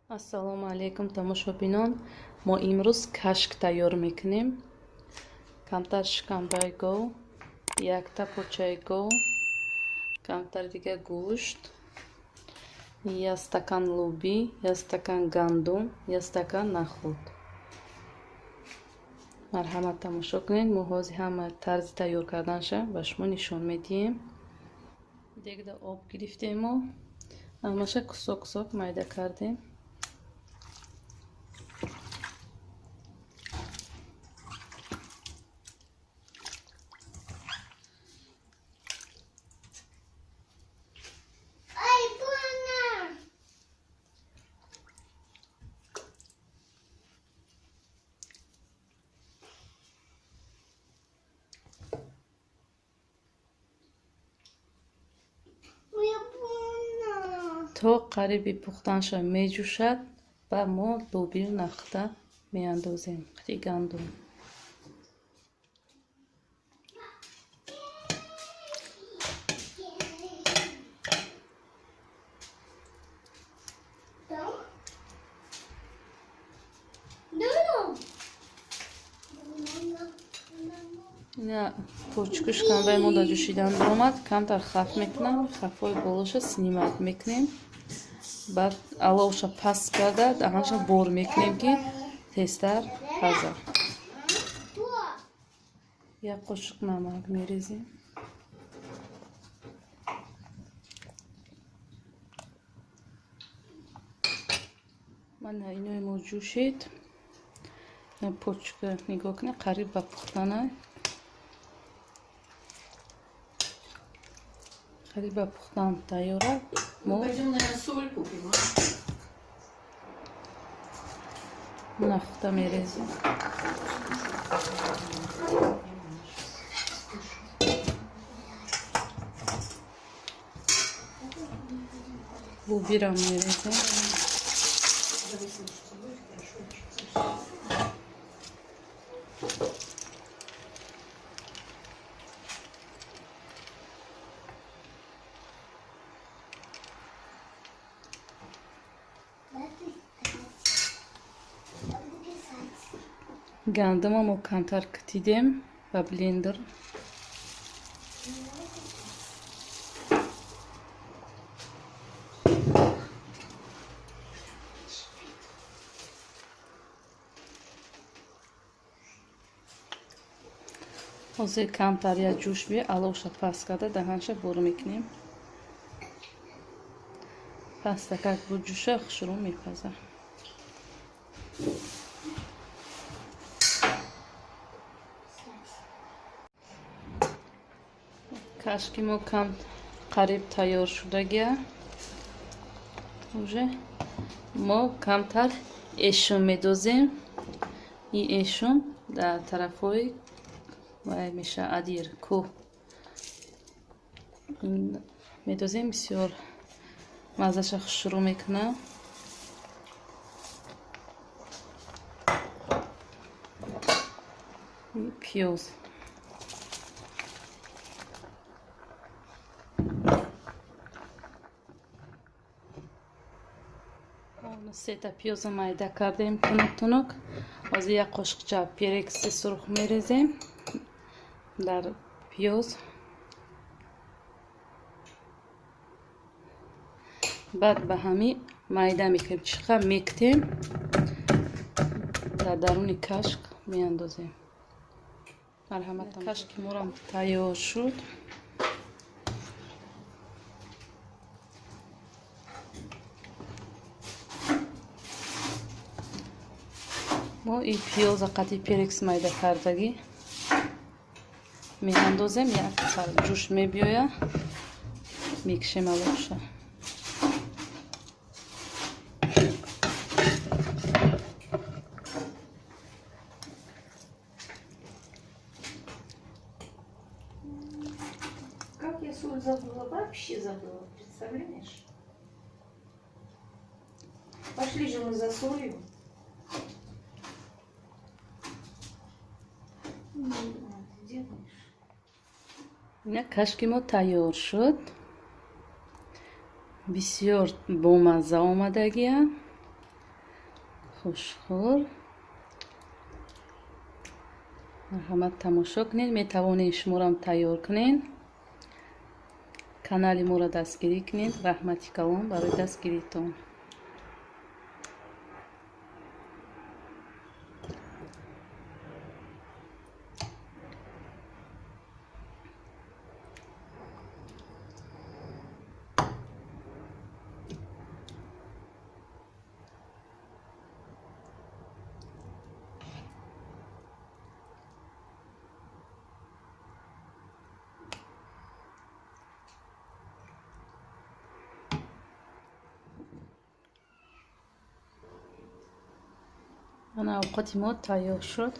ассалому алайкум тамошобинон. Мо имрӯз кашк тайёр мекунем. Камтар шикамбаи гов, якта почаи гов, камтар дига гӯшт, 1 стакан луби, 1 стакан гандум, 1 стакан наход. марҳамат тамошо кунед. мо ҳозир ҳама тарзи тайёр карданша ба шумо нишон медиҳем. дегда об гирифтем, мо ҳамаша кусок майда кардем. то қариби пухтанша меҷӯшад ва мо лубиро нахта меандозем. қити гандум ина почку шикамбаи мо дар ҷӯшидан омад. камтар хаф мекунам, хафҳои болоша снимат мекунем. баъд аловша паст карда даҳанша бор мекунем ки тезтар паза. 1 қошиқ намак мерезем. мана инои мо ҷӯшид. почка нигоҳ кунед, қариб ба пухтана. қариб ба пухтан тайёра. мо нафта мерезем. лубирам мерезем. гандума мо камтар кутидем ба блендер. ҳозир камтар як ҷӯш бия аловша паст карда даҳанша бор мекунем. паста как буҷӯша хушрӯ мепаза. кашки мо кам қариб тайёр шудагия. уже мо камтар эшон медозем. ин эшон дар тарафҳои вай меша адир кӯҳ медозем. бисёр маззаша хушрӯ мекунам. пиёз сета пиёза майда кардем тунук. ҳозир 1 қошиқча перекси сурх мерезем дар пиёз. баъд ба ҳамин майда мекунем. чӣ қадр мекутем дар даруни кашк меандозем. марҳамат. кашки морам тайёр шуд. мо ин пиёза қатъи перекс майда кардагӣ меандозем. як сар ҷӯш мебиёя, мекушем аловша. Как я соль забыла, вообще забыла, представляешь? Пошли же мы за солью. ина кашки мо тайёр шуд. бисёр бомазза омадагия. хушхӯр. марҳамат тамошо кунед. метавонед шуморам тайёр кунед. канали моро дастгирӣ кунед. раҳмати калон барои дастгиритон. ана овқати мо тайёр шуд.